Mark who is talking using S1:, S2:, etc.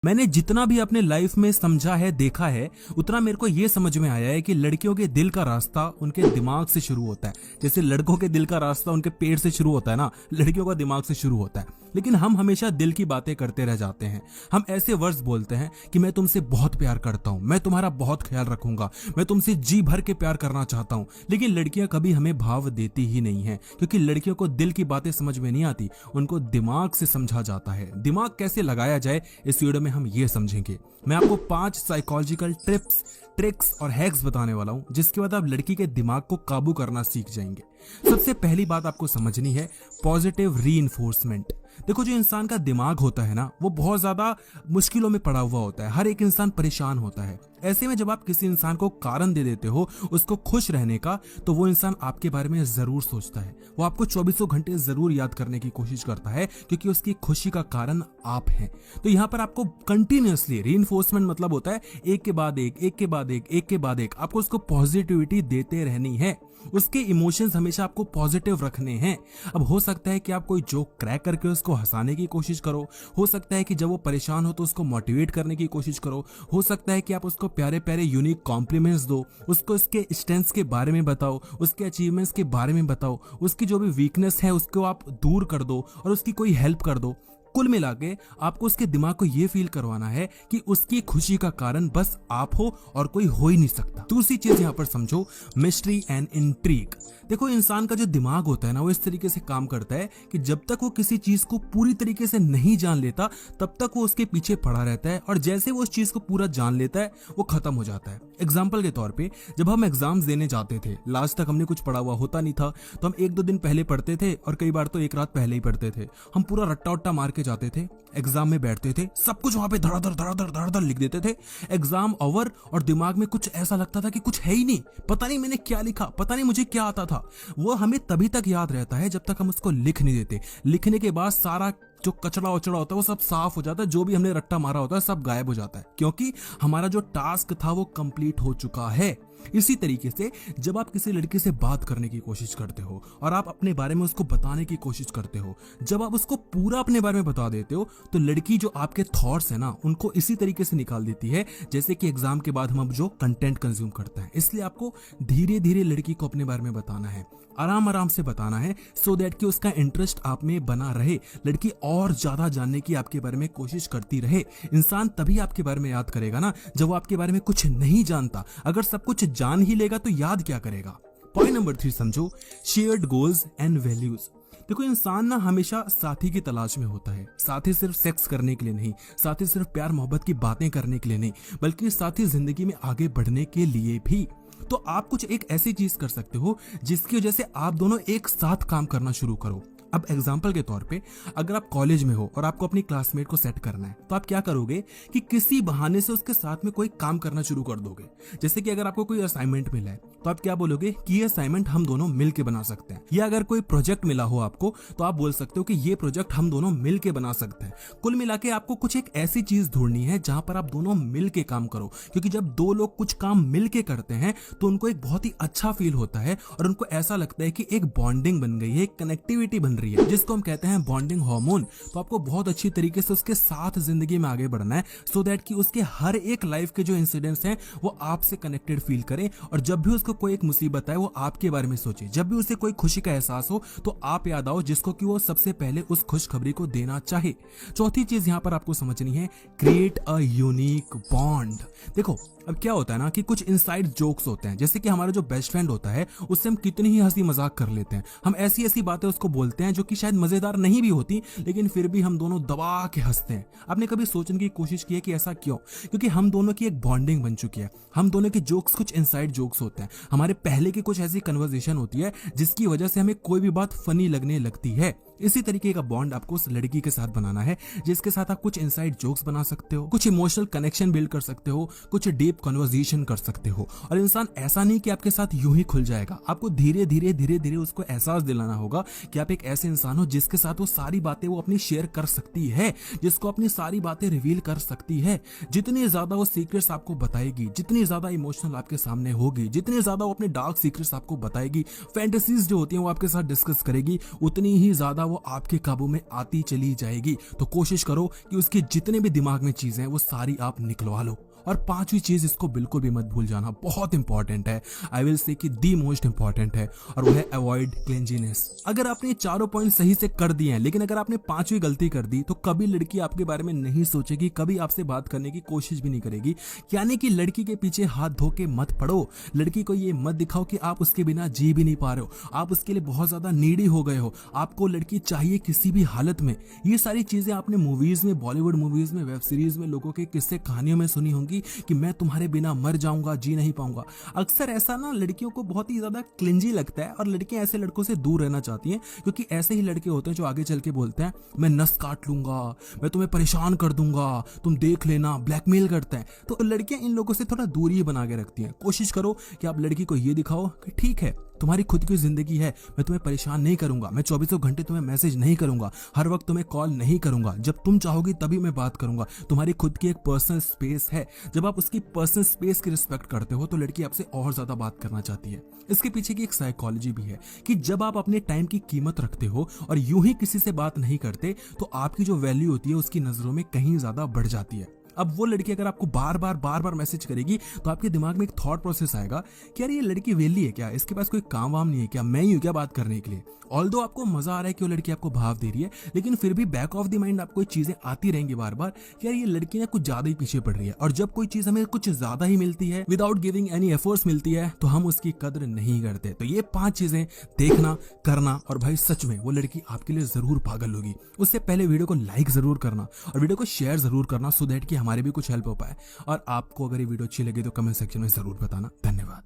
S1: मैंने जितना भी अपने लाइफ में समझा है, देखा है, उतना मेरे को ये समझ में आया है कि लड़कियों के दिल का रास्ता उनके दिमाग से शुरू होता है। जैसे लड़कों के दिल का रास्ता उनके पेट से शुरू होता है ना, लड़कियों का दिमाग से शुरू होता है। लेकिन हम हमेशा दिल की बातें करते रह जाते हैं। हम ऐसे वर्ड्स बोलते हैं कि मैं तुमसे बहुत प्यार करता हूं, मैं तुम्हारा बहुत ख्याल रखूंगा, मैं तुमसे जी भर के प्यार करना चाहता हूं। लेकिन लड़कियां कभी हमें भाव देती ही नहीं है, क्योंकि लड़कियों को दिल की बातें समझ में नहीं आती, उनको दिमाग से समझा जाता है। दिमाग कैसे लगाया जाए इस वीडियो में हम ये समझेंगे। मैं आपको 5 साइकोलॉजिकल टिप्स, ट्रिक्स और हैक्स बताने वाला हूं, जिसके बाद आप लड़की के दिमाग को काबू करना सीख जाएंगे। सबसे पहली बात आपको समझनी है पॉजिटिव रीइंफोर्समेंट। देखो, जो इंसान का दिमाग होता है ना, वो बहुत ज्यादा मुश्किलों में पड़ा हुआ होता है। हर एक इंसान परेशान होता है। ऐसे में जब आप किसी इंसान को कारण दे देते हो उसको खुश रहने का, तो वो इंसान आपके बारे में जरूर सोचता है। वो आपको 24 घंटे जरूर याद करने की कोशिश करता है, क्योंकि उसकी खुशी का कारण आप हैं। तो यहाँ पर आपको कंटिन्यूअसली रीइंफोर्समेंट मतलब होता है एक के बाद एक, एक के बाद एक, एक के बाद एक, आपको उसको पॉजिटिविटी देते रहनी है। उसके इमोशंस हमेशा आपको पॉजिटिव रखने हैं। अब हो सकता है कि आप कोई जोक क्रैक करके उसको हंसाने की कोशिश करो, हो सकता है कि जब वो परेशान हो तो उसको मोटिवेट करने की कोशिश करो, हो सकता है कि आप उसको प्यारे प्यारे यूनिक कॉम्प्लीमेंट्स दो, उसको उसके स्ट्रेंथ्स के बारे में बताओ, उसके अचीवमेंट्स के बारे में बताओ, उसकी जो भी वीकनेस है उसको आप दूर कर दो और उसकी कोई हेल्प कर दो। कुल मिला के आपको उसके दिमाग को यह फील करवाना है कि उसकी खुशी का कारण बस आप हो और कोई हो ही नहीं सकता। दूसरी चीज यहां पर समझो, मिस्ट्री एंड इंट्रीग। देखो, इंसान का जो दिमाग होता है ना, वो इस तरीके से काम करता है कि जब तक वो किसी चीज को पूरी तरीके से नहीं जान लेता, तब तक वो उसके पीछे पड़ा रहता है, और जैसे वो उस चीज को पूरा जान लेता है वो खत्म हो जाता है। एग्जाम्पल के तौर पे, जब हम एग्जाम्स देने जाते थे, लास्ट तक हमने कुछ पढ़ा हुआ होता नहीं था, तो हम 1-2 दिन पहले पढ़ते थे, और कई बार तो एक रात पहले ही पढ़ते थे। हम पूरा रट्टा उट्टा मार के जाते थे, एग्जाम में बैठते थे, सब कुछ वहां पे धड़ाधड़ धड़ाधड़ धड़ाधड़ लिख देते थे। एग्जाम ओवर और दिमाग में कुछ ऐसा लगता था कि कुछ है ही नहीं, पता नहीं मैंने क्या लिखा, पता नहीं मुझे क्या आता था। वो हमें तभी तक याद रहता है जब तक हम उसको लिख नहीं देते। लिखने के बाद सारा जो कचड़ा उचड़ा होता है वो सब साफ हो जाता है, जो भी हमने रट्टा मारा होता है सब गायब हो जाता है, क्योंकि हमारा जो टास्क था वो कंप्लीट हो चुका है। इसी तरीके से जब आप किसी लड़की से बात करने की कोशिश करते हो और आप अपने बारे में उसको बताने की कोशिश करते हो, जब आप उसको पूरा अपने बारे में बता देते हो, तो लड़की जो आपके थॉट्स है ना, उनको इसी तरीके से निकाल देती है जैसे कि एग्जाम के बाद हम अब जो कंटेंट कंज्यूम करते हैं। इसलिए आपको धीरे धीरे लड़की को अपने बारे में बताना है, आराम आराम से बताना है, सो दैट कि उसका इंटरेस्ट आप में बना रहे, लड़की और ज्यादा जानने की आपके बारे में कोशिश करती रहे। इंसान तभी आपके बारे में याद करेगा ना जब वो आपके बारे में कुछ नहीं जानता। अगर सब कुछ जान ही लेगा तो याद क्या करेगा। पॉइंट नंबर 3 समझो, शेयर्ड गोल्स एंड वैल्यूज। देखो, इंसान ना हमेशा साथी की तलाश में होता है। साथी सिर्फ सेक्स करने के लिए नहीं, साथी सिर्फ प्यार मोहब्बत की बातें करने के लिए नहीं, बल्कि साथी जिंदगी में आगे बढ़ने के लिए भी। तो आप कुछ एक ऐसी चीज कर सकते हो जिसकी वजह से आप दोनों एक साथ काम करना शुरू करो। अब एग्जाम्पल के तौर पे, अगर आप कॉलेज में हो और आपको अपनी क्लासमेट को सेट करना है, तो आप क्या करोगे कि किसी बहाने से उसके साथ में कोई काम करना शुरू कर दोगे। जैसे कि अगर आपको कोई असाइनमेंट मिला है, तो आप क्या बोलोगे कि ये असाइनमेंट हम दोनों मिलके बना सकते हैं। या अगर कोई प्रोजेक्ट मिला हो आपको, तो आप बोल सकते हो कि ये प्रोजेक्ट हम दोनों मिलके बना सकते हैं। कुल मिला के आपको कुछ एक ऐसी चीज ढूंढनी है जहां पर आप दोनों मिलके काम करो, क्योंकि जब 2 लोग कुछ काम मिलके करते हैं तो उनको एक बहुत ही अच्छा फील होता है, और उनको ऐसा लगता है कि एक बॉन्डिंग बन गई है, एक कनेक्टिविटी बन रही है, जिसको हम कहते हैं बॉन्डिंग हार्मोन। तो आपको बहुत अच्छी तरीके से उसके साथ जिंदगी में आगे बढ़ना है, सो दैट कि उसके हर एक लाइफ के जो इंसिडेंट्स हैं वो आपसे कनेक्टेड फील करें, और जब भी उसको कोई एक मुसीबत आए वो आपके बारे में सोचे। जब भी उसे कोई खुशी का एहसास हो तो आप याद आओ, जिसको कि वो सबसे पहले उस खुशखबरी को देना चाहे। चौथी चीज यहां पर आपको समझनी है, क्रिएट अ यूनिक बॉन्ड। देखो, अब क्या होता है ना कि कुछ इनसाइड जोक्स होते हैं, जैसे कि हमारा जो बेस्ट फ्रेंड होता है उससे हम कितनी ही हंसी मजाक कर लेते हैं। हम ऐसी ऐसी बातें उसको बोलते हैं जो कि शायद मजेदार नहीं भी होती, लेकिन फिर भी हम दोनों दबा के हंसते हैं। आपने कभी सोचने की कोशिश की है कि ऐसा क्यों? क्योंकि हम दोनों की एक बॉन्डिंग बन चुकी है। हम दोनों के जोक्स कुछ इनसाइड जोक्स होते हैं, हमारे पहले की कुछ ऐसी कन्वर्सेशन होती है जिसकी वजह से हमें कोई भी बात फनी लगने लगती है। इसी तरीके का बॉन्ड आपको उस लड़की के साथ बनाना है, जिसके साथ आप कुछ इनसाइड जोक्स बना सकते हो, कुछ इमोशनल कनेक्शन बिल्ड कर सकते हो, कुछ डीप कन्वर्सेशन कर सकते हो। और इंसान ऐसा नहीं कि आपके साथ यूं ही खुल जाएगा, आपको धीरे धीरे उसको एहसास दिलाना होगा कि आप एक ऐसे इंसान हो जिसके साथ वो सारी बातें वो अपनी शेयर कर सकती है, जिसको अपनी सारी बातें रिवील कर सकती है। जितनी ज्यादा वो सीक्रेट्स आपको बताएगी, जितनी ज्यादा इमोशनल आपके सामने होगी, जितनी ज्यादा वो अपने डार्क सीक्रेट्स आपको बताएगी, फैंटेसीज जो होती हैं वो आपके साथ डिस्कस करेगी, उतनी ही ज्यादा वो आपके काबू में आती चली जाएगी। तो कोशिश करो कि उसके जितने भी दिमाग में चीजें हैं वो सारी आप निकलवा लो। और पांचवी चीज, इसको बिल्कुल भी मत भूल जाना, बहुत इंपॉर्टेंट है, आई विल से कि दी मोस्ट इंपॉर्टेंट है, और वो है अवॉइड क्लेंजीनेस। अगर आपने ये चारों पॉइंट सही से कर दिए हैं, लेकिन अगर आपने पांचवी गलती कर दी तो कभी लड़की आपके बारे में नहीं सोचेगी, कभी आपसे बात करने की कोशिश भी नहीं करेगी। यानी कि लड़की के पीछे हाथ धो के मत पड़ो। लड़की को ये मत दिखाओ कि आप उसके बिना जी भी नहीं पा रहे हो, आप उसके लिए बहुत ज्यादा नीडी हो गए हो, आपको लड़की चाहिए किसी भी हालत में। ये सारी चीजें आपने मूवीज में, बॉलीवुड मूवीज में, वेब सीरीज में, लोगों के किस्से कहानियों में सुनी होंगी कि मैं तुम्हारे बिना मर जाऊंगा, जी नहीं पाऊंगा। अक्सर ऐसा ना लड़कियों को बहुत ही ज्यादा क्लिंजी लगता है और लड़कियां ऐसे लड़कों से दूर रहना चाहती हैं, क्योंकि ऐसे ही लड़के होते हैं जो आगे चल के बोलते हैं मैं नस काट लूंगा, मैं तुम्हें परेशान कर दूंगा, तुम देख लेना, ब्लैकमेल करते हैं। तो लड़कियां इन लोगों से थोड़ा दूरी बना के रखती हैं। कोशिश करो कि आप लड़की को ये दिखाओ कि ठीक है, तुम्हारी खुद की जिंदगी है, मैं तुम्हें परेशान नहीं करूंगा, मैं 24 घंटे तुम्हें मैसेज नहीं करूंगा, हर वक्त तुम्हें कॉल नहीं करूंगा, जब तुम चाहोगी तभी मैं बात करूंगा। तुम्हारी खुद की एक पर्सनल स्पेस है। जब आप उसकी पर्सनल स्पेस की रिस्पेक्ट करते हो तो लड़की आपसे और ज्यादा बात करना चाहती है। इसके पीछे की एक साइकोलॉजी भी है कि जब आप अपने टाइम की कीमत रखते हो और यूं ही किसी से बात नहीं करते तो आपकी जो वैल्यू होती है उसकी नजरों में कहीं ज्यादा बढ़ जाती है। अब वो लड़की अगर आपको बार बार मैसेज करेगी तो आपके दिमाग में एक थॉट प्रोसेस आएगा कि यार ये लड़की वेली है क्या, इसके पास कोई काम वाम नहीं है क्या, मैं ही हूं क्या बात करने के लिए। ऑल्दो आपको मजा आ रहा है कि वो लड़की आपको भाव दे रही है, लेकिन फिर भी बैक ऑफ द माइंड आपको चीजें आती रहेंगी बार बार कि यार ये लड़की ना कुछ ज्यादा ही पीछे पड़ रही है। और जब कोई चीज हमें कुछ ज्यादा ही मिलती है, विदाउट गिविंग एनी एफर्ट्स मिलती है, तो हम उसकी कदर नहीं करते। तो ये 5 चीजें देखना, करना, और भाई सच में वो लड़की आपके लिए जरूर पागल होगी। उससे पहले वीडियो को लाइक जरूर करना और वीडियो को शेयर जरूर करना, सो दैट कि हमारे भी कुछ हेल्प हो पाए। और आपको अगर ये वीडियो अच्छी लगी तो कमेंट सेक्शन में जरूर बताना। धन्यवाद।